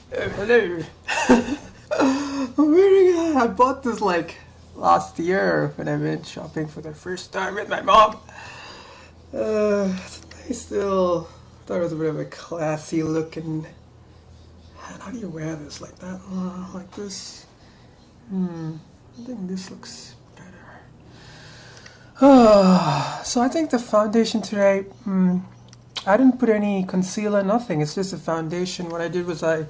Hello. I'm wearing it. I bought this like last year when I went shopping for the first time with my mom. It's a nice little. Thought it was a bit of a classy looking. How do you wear this like that? Like this? I think this looks better. So I think the foundation today. I didn't put any concealer, nothing. It's just a foundation. What I did was I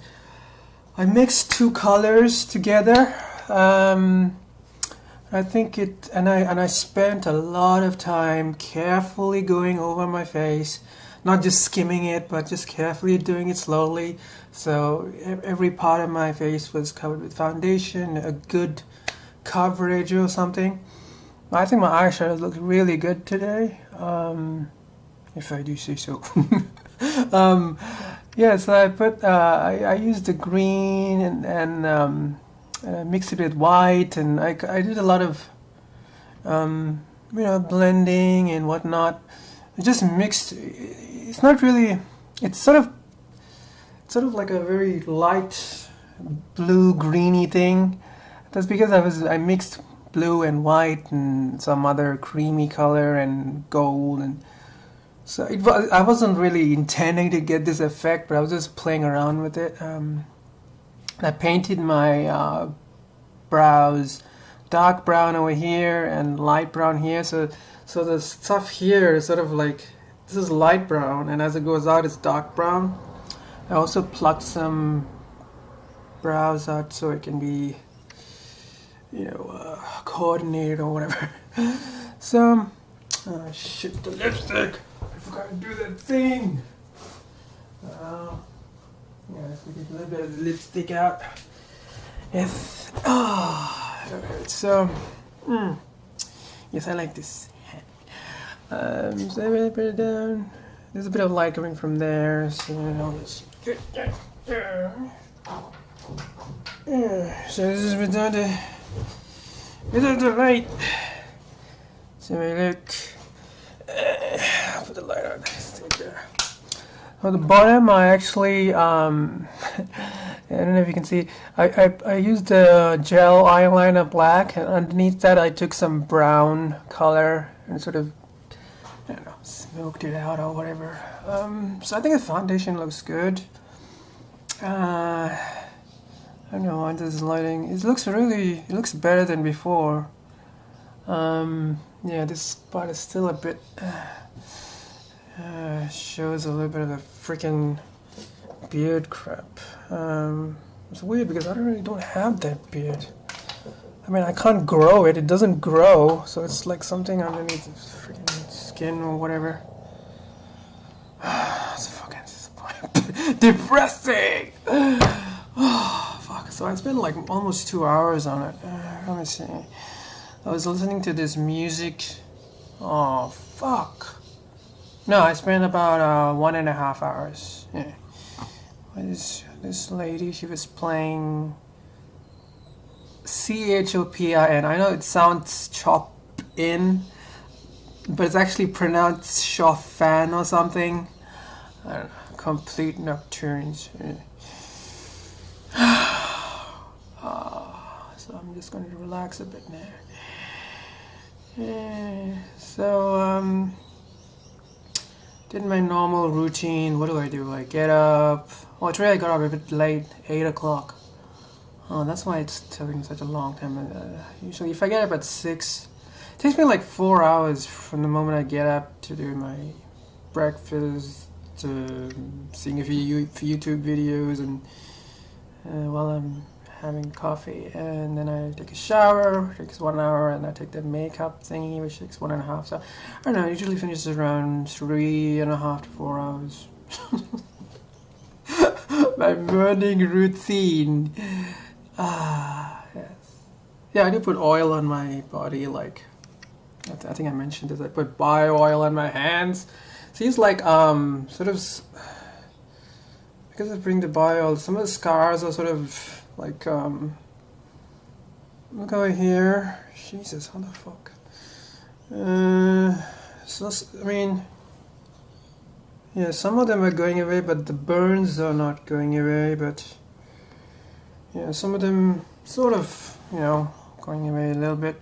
mixed two colors together. I think it, and I spent a lot of time carefully going over my face, not just skimming it, but just carefully doing it slowly. So every part of my face was covered with foundation, a good coverage or something. I think my eyeshadow looks really good today, if I do say so. Yeah, so I put I used the green and I mixed it with white, and I did a lot of blending and whatnot. I just mixed. It's not really. It's sort of like a very light blue greeny thing. That's because I mixed blue and white and some other creamy color and gold, and so I wasn't really intending to get this effect, but I was just playing around with it. I painted my brows dark brown over here and light brown here. So the stuff here is sort of like, this is light brown, and as it goes out, it's dark brown. I also plucked some brows out so it can be, coordinated or whatever. So, shit, the lipstick. I forgot to do that thing. Let's get a little bit of the lipstick out. Yes. So, yes, I like this. So I'm gonna put it down. There's a bit of light coming from there, so I'll just get that down. So this is without the light. So we look. I'll put the light on. On the bottom, I actually I don't know if you can see. I used the gel eyeliner black, and underneath that, I took some brown color and sort of, I don't know, smoked it out or whatever. So I think the foundation looks good. I don't know why this lighting. It looks better than before. Yeah, this part is still a bit. Shows a little bit of a freaking beard crap. It's weird because I really don't have that beard. I mean, I can't grow it. It doesn't grow, so it's like something underneath the freaking skin or whatever. It's fucking disappointing. Depressing. Oh fuck. So I spent like almost 2 hours on it. Let me see. I was listening to this music. Oh fuck. No, I spent about 1.5 hours. Yeah. This lady, she was playing Chopin. I know it sounds chop-in, but it's actually pronounced Chopin or something. I don't know. Complete nocturnes. So I'm just going to relax a bit now. So, did my normal routine. What do? I get up. Oh, today I got up a bit late, 8 o'clock. Oh, that's why it's taking such a long time. Usually, if I get up at 6, it takes me like 4 hours from the moment I get up to do my breakfast, to seeing a few YouTube videos, and while I'm having coffee, and then I take a shower. It takes 1 hour, and I take the makeup thingy, which takes 1.5. So I don't know. It usually finishes around 3.5 to 4 hours. My morning routine. Yes. Yeah, I do put oil on my body. Like I think I mentioned this. I put bio oil on my hands. Seems like sort of because I bring the bio oil. Some of the scars are sort of like look over here. Jesus, how the fuck? So I mean, yeah, some of them are going away, but the burns are not going away. But Yeah, some of them sort of, going away a little bit.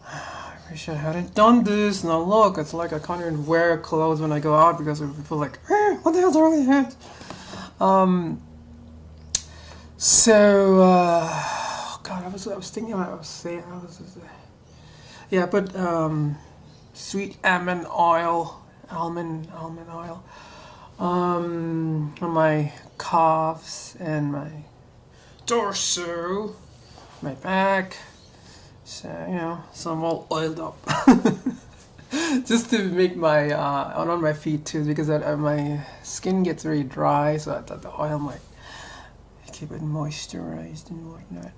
I wish I hadn't done this. Now look, it's like I can't even wear clothes when I go out because people like, what the hell's wrong with your hands? God, I was thinking about, sweet almond oil, almond oil, on my calves and my torso, my back. So, so I'm all oiled up. Just to make my, on my feet too, because my skin gets very dry, so I thought the oil might keep it moisturized and whatnot.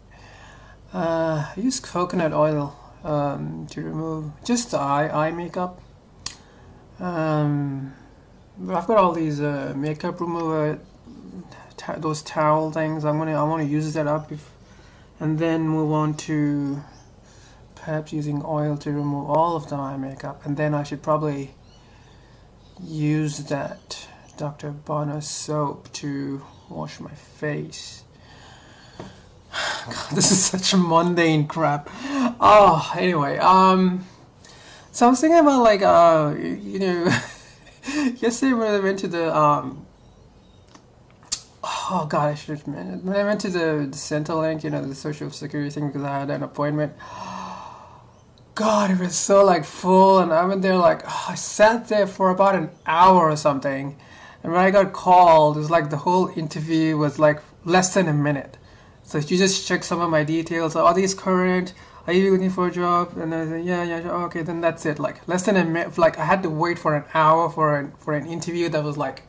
I use coconut oil to remove just the eye makeup. I've got all these makeup remover, those towel things. I want to use that up, and then move on to perhaps using oil to remove all of the eye makeup, and then I should probably use that Dr. Bonner soap to wash my face. God, this is such mundane crap. Oh, anyway, so I was thinking about like, yesterday when I went to the, oh God, I should have mentioned, when I went to the Centrelink, the social security thing, because I had an appointment. God, it was so like full, and I went there like, I sat there for about an hour or something, and when I got called, it was like the whole interview was like less than a minute. So you just check some of my details. Are these current? Are you looking for a job? And I said, yeah, okay, then that's it. Like less than a minute. Like I had to wait for an hour for an interview that was like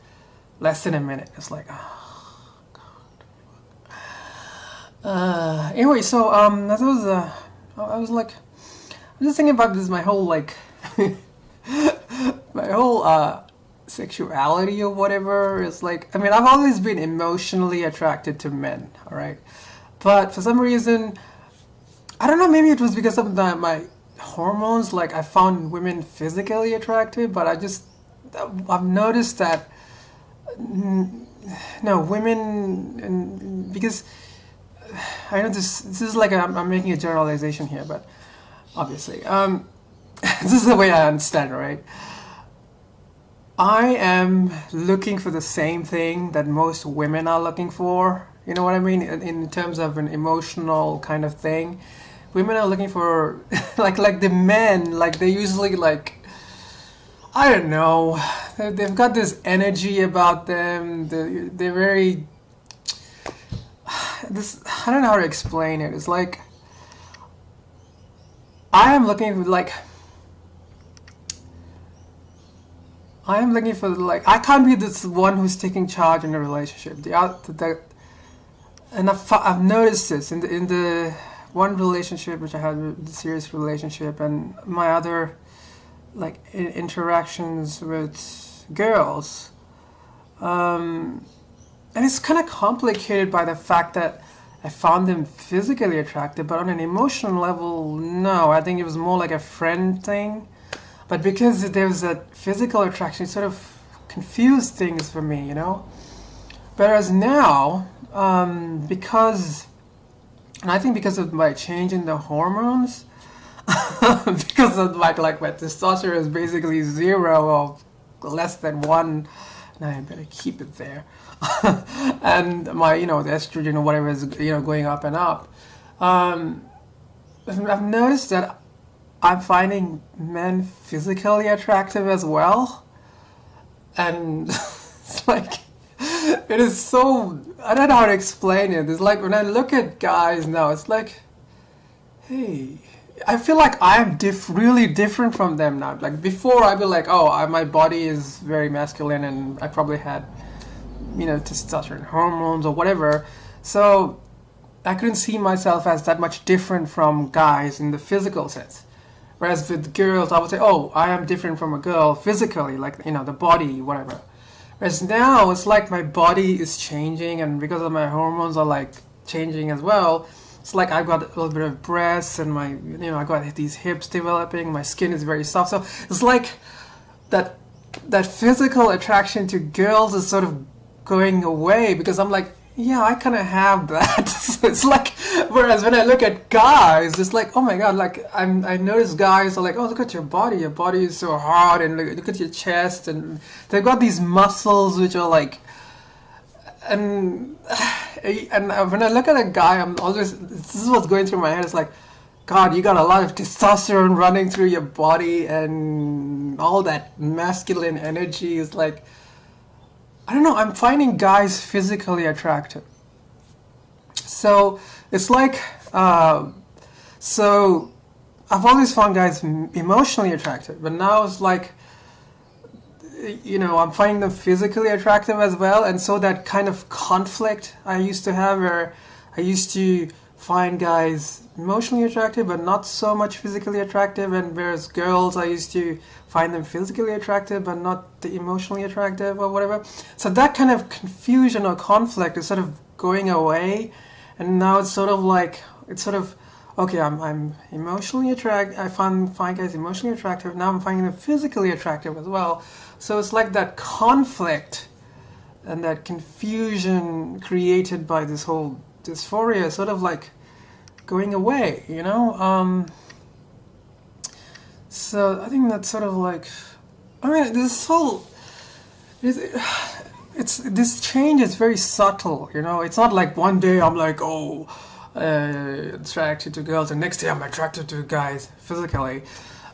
less than a minute. It's like, oh God. Anyway, so I was like, I'm just thinking about this. My whole like, my whole sexuality or whatever is like. I mean, I've always been emotionally attracted to men. All right. But for some reason, I don't know, maybe it was because of my hormones, like I found women physically attractive, but I've noticed that, no, women, because I know this is like, I'm making a generalization here, but obviously, this is the way I understand it, right? I am looking for the same thing that most women are looking for. You know what I mean? In terms of an emotional kind of thing, women are looking for like the men. Like they usually like, I don't know. They've got this energy about them. They're very. I don't know how to explain it. It's like I am looking for like. I can't be this one who's taking charge in a relationship. And I've noticed this in the one relationship which I had, the serious relationship, and my other like interactions with girls. And it's kind of complicated by the fact that I found them physically attractive, but on an emotional level, no. I think it was more like a friend thing. But because there was that physical attraction, it sort of confused things for me, Whereas now, because I think because of my change in the hormones, because of my testosterone is basically 0 or less than 1, and I better keep it there. And my, the estrogen or whatever is, going up and up. I've noticed that I'm finding men physically attractive as well. And it's like, it is so, I don't know how to explain it. It's like when I look at guys now, it's like, hey, I feel like I'm really different from them now. Like before, I'd be like, oh, my body is very masculine and I probably had, testosterone hormones or whatever. So I couldn't see myself as that much different from guys in the physical sense. Whereas with girls, I would say, oh, I am different from a girl physically, like, the body, whatever. Whereas now, it's like my body is changing, and because of my hormones are, like, changing as well, it's like I've got a little bit of breasts, and my, I got these hips developing, my skin is very soft. So it's like that physical attraction to girls is sort of going away, because I'm like, yeah, I kind of have that. So it's like, whereas when I look at guys, it's like, oh my god, like I notice guys are like, oh, look at your body is so hard, and look at your chest, and they've got these muscles which are like, and when I look at a guy, I'm always, this is what's going through my head. It's like, God, you got a lot of testosterone running through your body, and all that masculine energy is like, I don't know. I'm finding guys physically attractive. So it's like, so I've always found guys emotionally attractive, but now it's like, I'm finding them physically attractive as well. And so that kind of conflict I used to have, where I used to find guys emotionally attractive, but not so much physically attractive, and whereas girls, I used to find them physically attractive, but not the emotionally attractive or whatever. So that kind of confusion or conflict is sort of going away, and now it's sort of like, it's sort of, okay, I'm emotionally attracted. I find guys emotionally attractive. Now I'm finding them physically attractive as well. So it's like that conflict and that confusion created by this whole dysphoria is sort of like going away, So I think that's sort of like, I mean, this whole, it's this change is very subtle, It's not like one day I'm like, oh, attracted to girls, and next day I'm attracted to guys physically.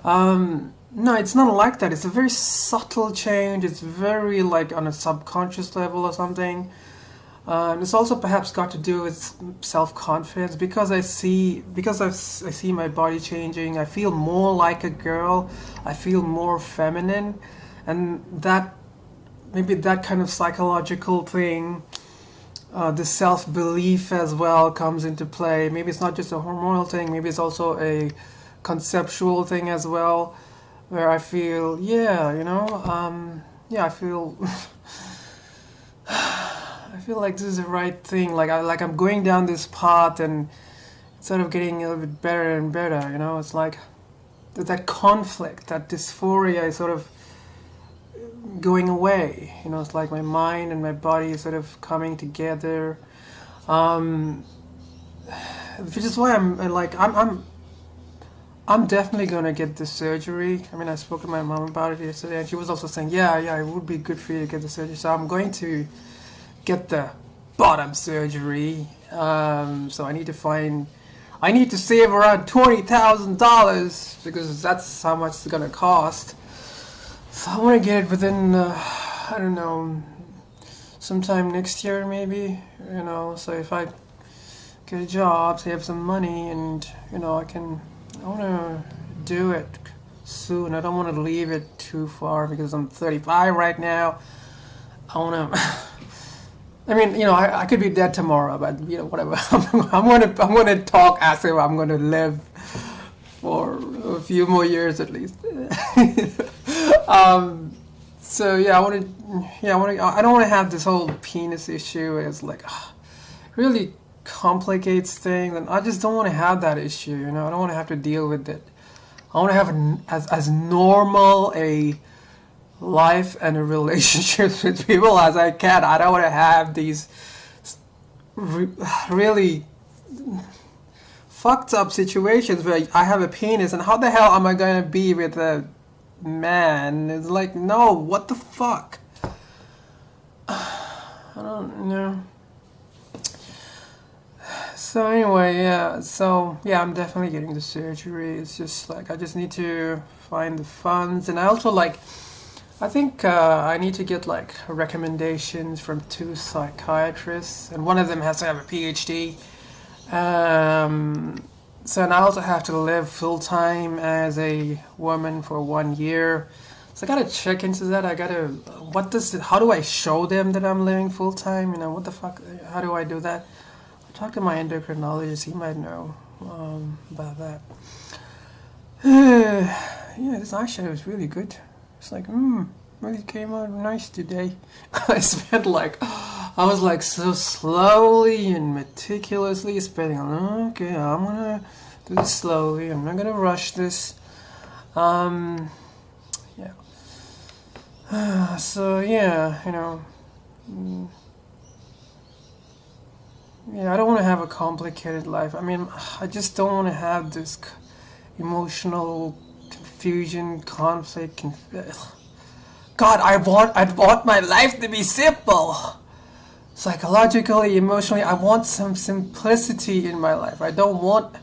No, it's not like that. It's a very subtle change. It's very like on a subconscious level or something. It's also perhaps got to do with self-confidence, because I see my body changing. I feel more like a girl. I feel more feminine, and that maybe that kind of psychological thing, the self-belief as well comes into play. Maybe it's not just a hormonal thing. Maybe it's also a conceptual thing as well, where I feel, I feel. I feel like this is the right thing. Like I'm going down this path, and it's sort of getting a little bit better and better. It's like that conflict, that dysphoria is sort of going away. It's like my mind and my body is sort of coming together. Which is why I'm definitely gonna get this surgery. I mean, I spoke to my mom about it yesterday, and she was also saying, yeah, it would be good for you to get the surgery. So I'm going to get the bottom surgery. So I need to save around $20,000, because that's how much it's gonna cost. So I want to get it within, I don't know, sometime next year maybe. So if I get a job, save some money, and I want to do it soon. I don't want to leave it too far, because I'm 35 right now. I want to. I mean, I could be dead tomorrow, but whatever. I'm gonna talk as if I'm gonna live for a few more years at least. So yeah, I don't want to have this whole penis issue. It's like, really complicates things, and I just don't want to have that issue. I don't want to have to deal with it. I want to have as normal a life and a relationships with people as I can. I don't want to have these really fucked up situations where I have a penis, and how the hell am I going to be with a man? It's like, no, what the fuck? I don't know. So anyway, I'm definitely getting the surgery. It's just like, I just need to find the funds, and I also I think I need to get recommendations from 2 psychiatrists, and one of them has to have a PhD. So, and I also have to live full time as a woman for 1 year. So I gotta check into that. How do I show them that I'm living full time? What the fuck? How do I do that? I'll talk to my endocrinologist. He might know about that. Yeah, this eyeshadow is really good. It's like, really came out nice today. I was so slowly and meticulously spending on, okay, I'm gonna do this slowly. I'm not gonna rush this. Yeah. So, yeah, Yeah, I don't want to have a complicated life. I mean, I just don't want to have this emotional confusion, conflict. God, I want my life to be simple. Psychologically, emotionally, I want some simplicity in my life. I don't want.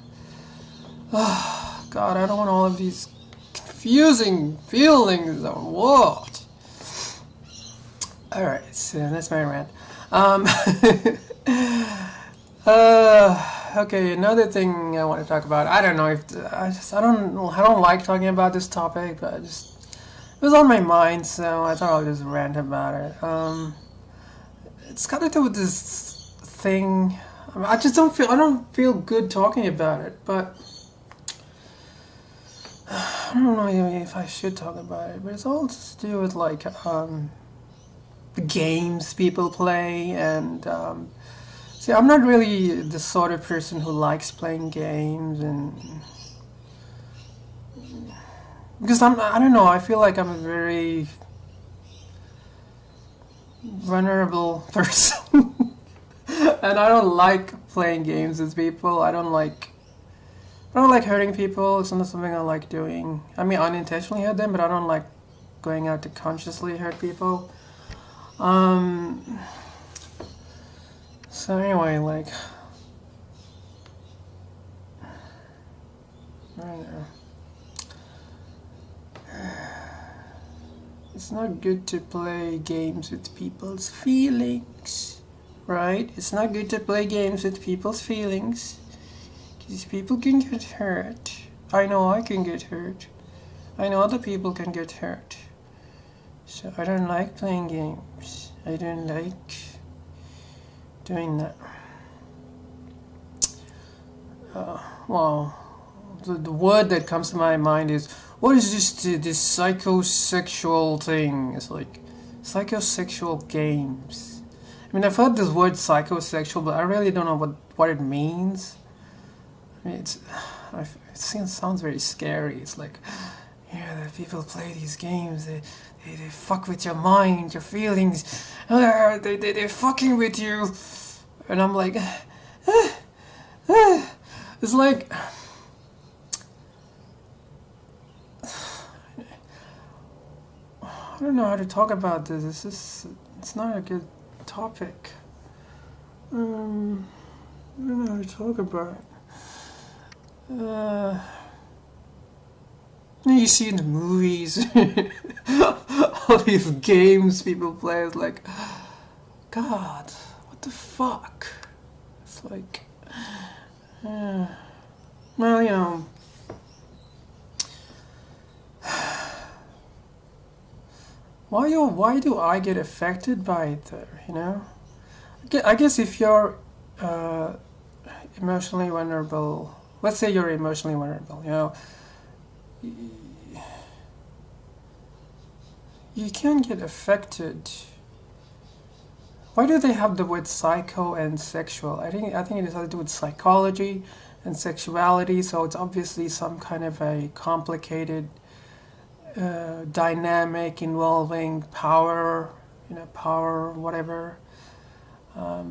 God, I don't want all of these confusing feelings of what. All right, so that's my rant. Um, okay, another thing I want to talk about. I don't know if I don't like talking about this topic, but it was on my mind, so I thought I'll just rant about it. It's got to do with this thing. I mean, I don't feel good talking about it, but I don't know if I should talk about it. But it's all to do with like the games people play, and see, I'm not really the sort of person who likes playing games, and because I don't know, I feel like I'm a very vulnerable person, and I don't like playing games with people. I don't like hurting people. It's not something I like doing. I mean, unintentionally hurt them, but I don't like going out to consciously hurt people. So anyway, like, I don't know. It's not good to play games with people's feelings, right? It's not good to play games with people's feelings, because people can get hurt. I know I can get hurt. I know other people can get hurt. So I don't like playing games. I don't like doing that. Well, the word that comes to my mind is, what is this psychosexual thing? It's like psychosexual games. I mean, I've heard this word psychosexual, but I really don't know what it means. I mean, it sounds very scary. It's like, yeah, the people play these games. They fuck with your mind, your feelings. They're fucking with you. And I'm like, it's like, I don't know how to talk about this. It's not a good topic. I don't know how to talk about it. You see in the movies, all these games people play. It's like, God, what the fuck? It's like, well, you know, why do I get affected by it though, you know? I guess if you're emotionally vulnerable, let's say you're emotionally vulnerable, you know, you can get affected. Why do they have the word psycho and sexual? I think it has to do with psychology and sexuality, so it's obviously some kind of a complicated dynamic involving power, whatever. I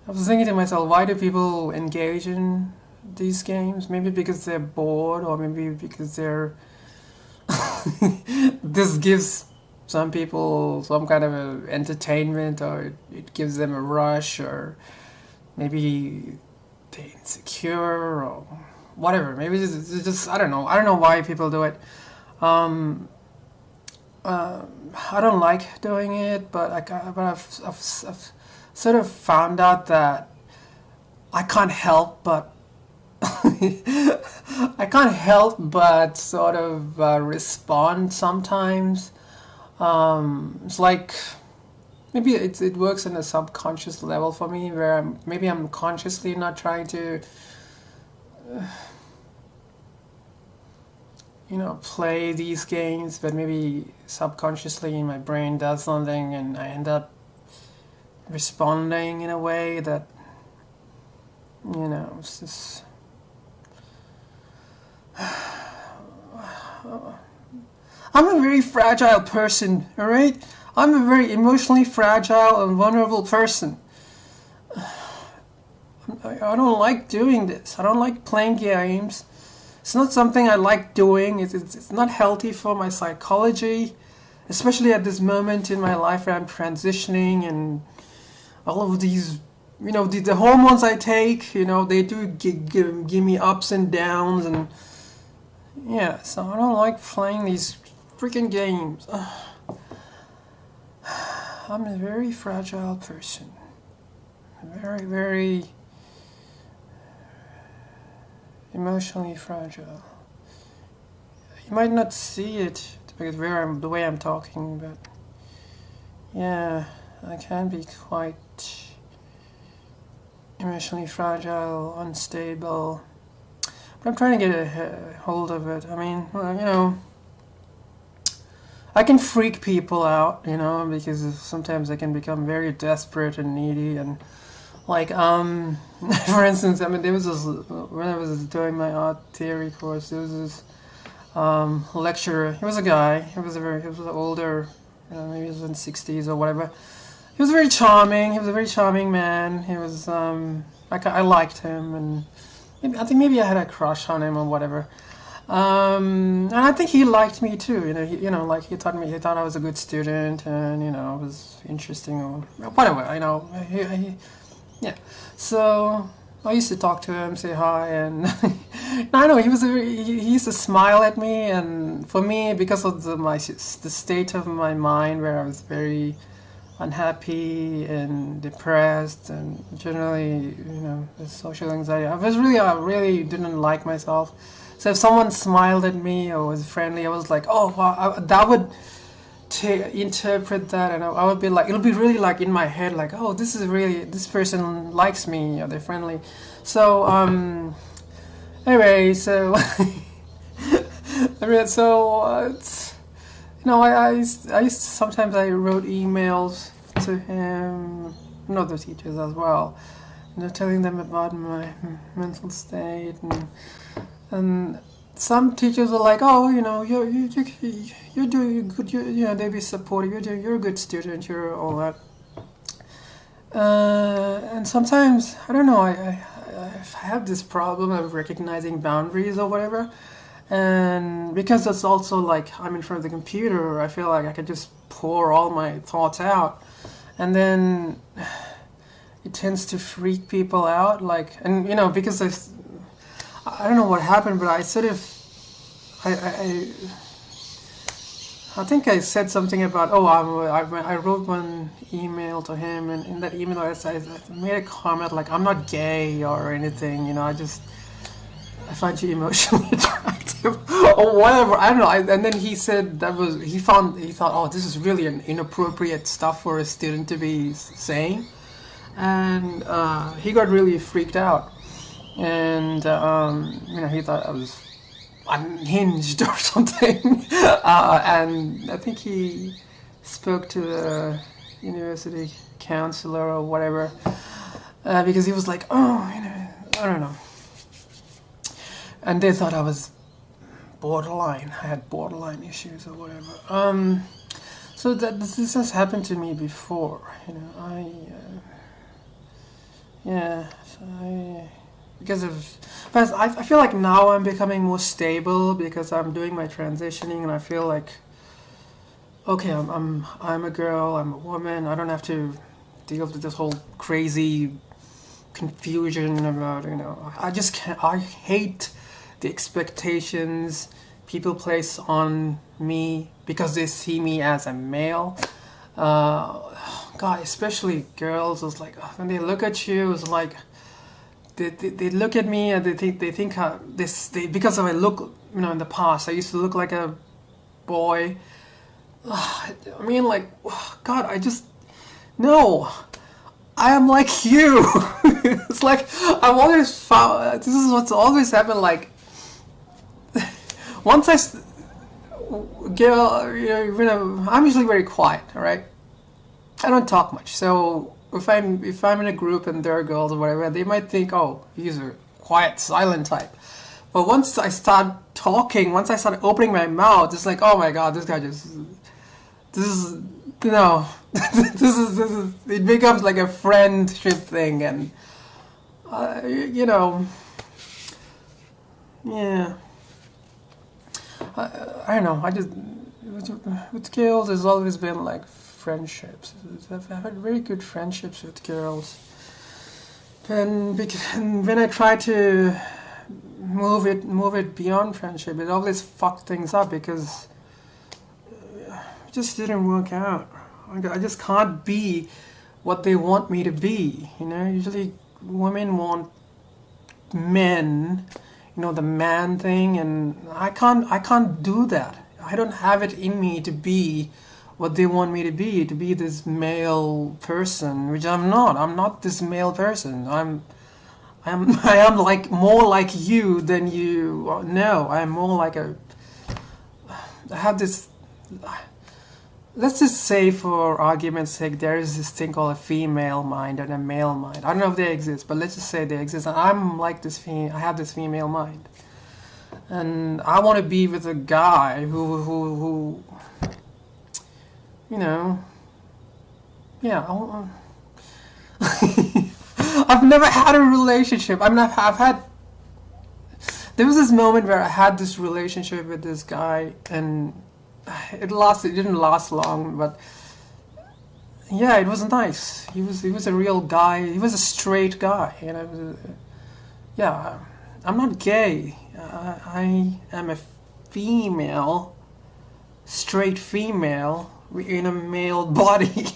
was thinking to myself, why do people engage in these games? Maybe because they're bored, or maybe because they're this gives some people some kind of a entertainment, or it gives them a rush, or maybe they're insecure, or whatever. Maybe it's just I don't know why people do it. I don't like doing it, but I've sort of found out that I can't help but I can't help but sort of respond sometimes. It's like maybe it works on a subconscious level for me, where I'm consciously not trying to play these games, but maybe subconsciously my brain does something and I end up responding in a way that, it's just... I'm a very fragile person, alright? I'm a very emotionally fragile and vulnerable person. I don't like doing this. I don't like playing games. It's not something I like doing. It's not healthy for my psychology, especially at this moment in my life where I'm transitioning and all of these, the hormones I take, they do give me ups and downs, and yeah, so I don't like playing these freaking games. I'm a very fragile person. Very, very emotionally fragile. You might not see it because the way I'm talking, but yeah, I can be quite emotionally fragile, unstable. But I'm trying to get a hold of it. I mean, I can freak people out, because sometimes I can become very desperate and needy, and like, for instance, I mean, there was this, when I was doing my art theory course, there was this lecturer. He was a guy. He was older, maybe he was in the 60s or whatever. He was very charming. He was a very charming man. He was, I liked him, and I think maybe I had a crush on him or whatever. And I think he liked me too. Like he thought I was a good student, and I was interesting or whatever. Yeah. So I used to talk to him, say hi, and I know he used to smile at me, and for me, because of the state of my mind where I was very unhappy and depressed, and generally, the social anxiety, I really didn't like myself. So if someone smiled at me or was friendly, I was like, oh, wow, that would interpret that, and I would be like, it'll be really like in my head, like, oh, this person likes me, or they're friendly. So anyway, so I mean, so it's, I used to, sometimes I wrote emails to him and other teachers as well, telling them about my mental state, and some teachers are like, oh, you're doing good. They be supportive. You're a good student. You're all that. And sometimes I don't know. I have this problem of recognizing boundaries or whatever, and because it's also like I'm in front of the computer, I feel like I could just pour all my thoughts out, and then it tends to freak people out. Like, and because I don't know what happened, but I sort of, I think I said something about, I wrote one email to him, and in that email I made a comment like, I'm not gay or anything, I find you emotionally attractive or whatever. I don't know. And then he said he thought, oh, this is really an inappropriate stuff for a student to be saying, and he got really freaked out. And he thought I was unhinged or something, and I think he spoke to the university counselor or whatever, because he was like, oh, I don't know, and they thought I was borderline. I had borderline issues or whatever. So this has happened to me before. But I feel like now I'm becoming more stable because I'm doing my transitioning, and I feel like, okay, I'm a girl, I'm a woman. I don't have to deal with this whole crazy confusion about, I just can't. I hate the expectations people place on me because they see me as a male. God, especially girls, it's like when they look at you, it's like. They look at me and they think because of I look, in the past I used to look like a boy. I mean, like, God, no, I am like you. It's like I've always found, this is what's always happened, like, once I get, I'm usually very quiet, all right? I don't talk much, so if I'm in a group and there are girls or whatever, they might think, oh, he's a quiet, silent type. But once I start talking, once I start opening my mouth, it's like, oh my God, this is, it becomes like a friendship thing, and you know, yeah. I don't know. I just with girls, there's always been like friendships. I've had very good friendships with girls, and when I try to move it beyond friendship, it always fucked things up because it just didn't work out. I just can't be what they want me to be. You know, usually women want men, you know, the man thing, and I can't do that. I don't have it in me to be what they want me to be this male person, which I'm not. I'm not this male person. I am like more like you than you. No, I'm more like a. I have this. Let's just say, for argument's sake, there is this thing called a female mind and a male mind. I don't know if they exist, but let's just say they exist. And I'm like this. I have this female mind, and I want to be with a guy who you know, yeah. I've never had a relationship. I've had. There was this moment where I had this relationship with this guy, and it didn't last long, but yeah, it was nice. He was a real guy. He was a straight guy, and yeah, I'm not gay. I am a female, straight female in a male body.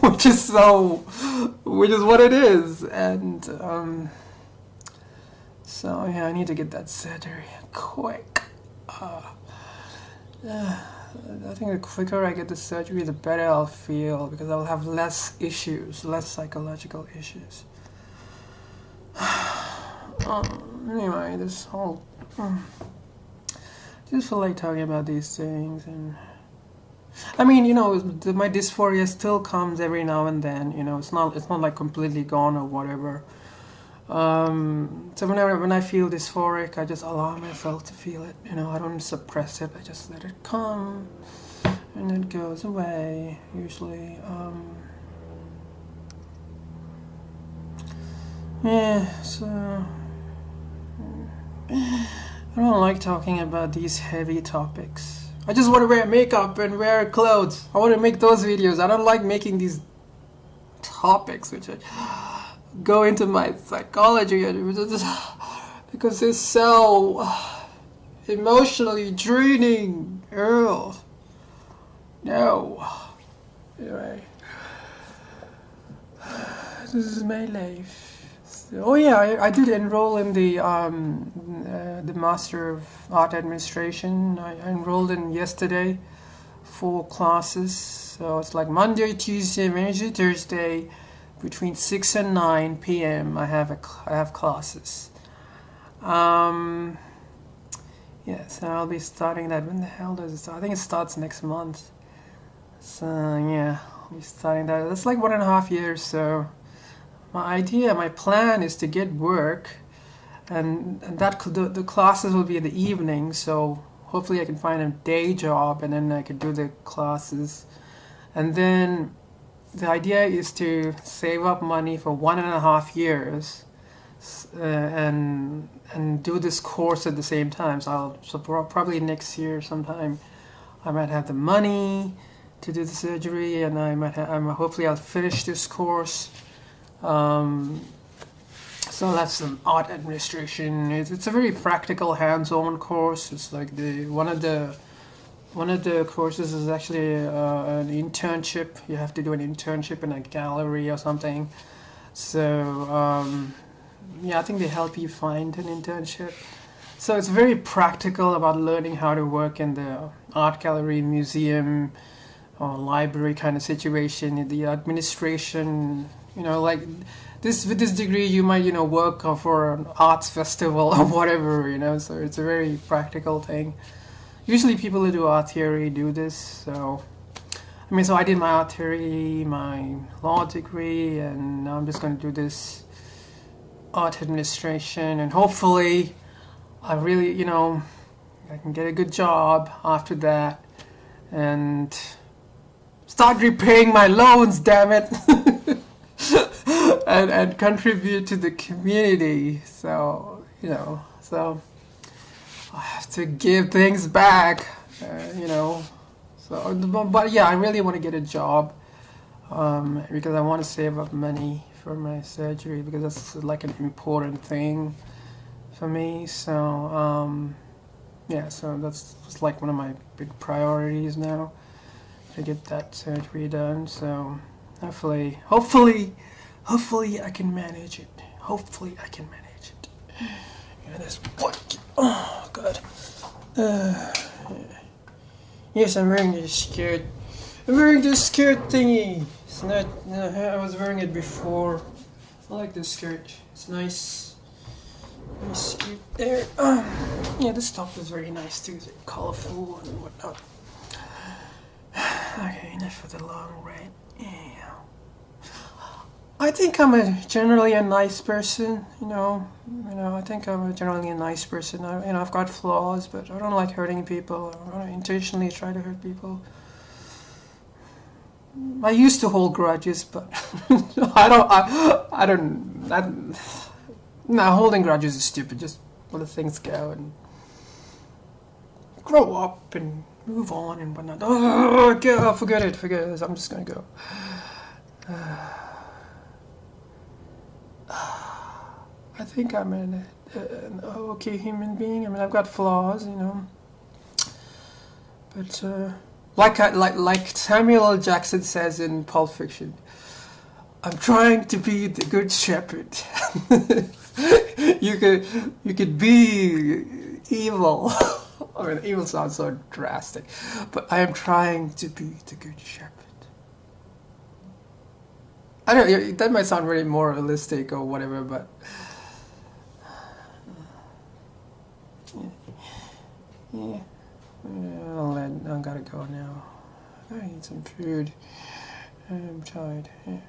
which is what it is, and so yeah, I need to get that surgery quick. I think the quicker I get the surgery, the better I'll feel, because I'll have less issues, less psychological issues. Anyway, this whole just feel like talking about these things, and I mean, you know, my dysphoria still comes every now and then. You know, it's not like completely gone or whatever. So when I feel dysphoric, I just allow myself to feel it. You know, I don't suppress it. I just let it come, and it goes away. Usually, yeah. So I don't like talking about these heavy topics. I just want to wear makeup and wear clothes. I want to make those videos. I don't like making these topics which go into my psychology because it's so emotionally draining. Ew. No. Anyway, this is my life. Oh yeah, I did enroll in the Master of Art Administration. I enrolled in yesterday, 4 classes. So it's like Monday, Tuesday, Wednesday, Thursday, between 6 and 9 p.m. I have classes. Yeah, so I'll be starting that. When the hell does it start? I think it starts next month. So yeah, I'll be starting that. That's like 1.5 years. So my plan is to get work, and that the classes will be in the evening. So hopefully I can find a day job, and then I can do the classes. And then the idea is to save up money for 1.5 years, and do this course at the same time. So probably next year sometime I might have the money to do the surgery, and hopefully I'll finish this course. So that's an art administration. It's a very practical, hands-on course. It's like one of the courses is actually an internship. You have to do an internship in a gallery or something. So yeah, I think they help you find an internship. So it's very practical about learning how to work in the art gallery, museum, or library kind of situation. The administration, you know, like this with this degree, you might, you know, work for an arts festival or whatever, you know. So it's a very practical thing. Usually people who do art theory do this. So I mean, so I did my art theory, my law degree, and now I'm just going to do this art administration, and hopefully I really, you know, I can get a good job after that and start repaying my loans, damn it. and contribute to the community. So, you know, so I have to give things back, you know. So, but yeah, I really want to get a job, because I want to save up money for my surgery, because that's like an important thing for me. So, yeah, so that's like one of my big priorities now, to get that surgery done. So hopefully I can manage it. Hopefully I can manage it. Yeah, this what? Oh God. Yes, I'm wearing this skirt. I'm wearing this skirt thingy. It's not. I was wearing it before. I like this skirt. It's nice. Nice skirt there. Yeah, this top is very nice too. It's very colorful and whatnot. Okay, enough of the long rant. Yeah. I think I'm generally a nice person, you know. I think I'm generally a nice person. I've got flaws, but I don't like hurting people. I don't intentionally try to hurt people. I used to hold grudges, but I don't. No, holding grudges is stupid. Just let things go and grow up and move on and whatnot. Forget it. I'm just gonna go. I think I'm an okay human being. I mean, I've got flaws, you know. But like Samuel L. Jackson says in Pulp Fiction, I'm trying to be the good shepherd. You could be evil. I mean, evil sounds so drastic, but I am trying to be the good shepherd. I don't know, that might sound really moralistic or whatever, but yeah. I gotta go now. I gotta eat some food. I'm tired. Yeah.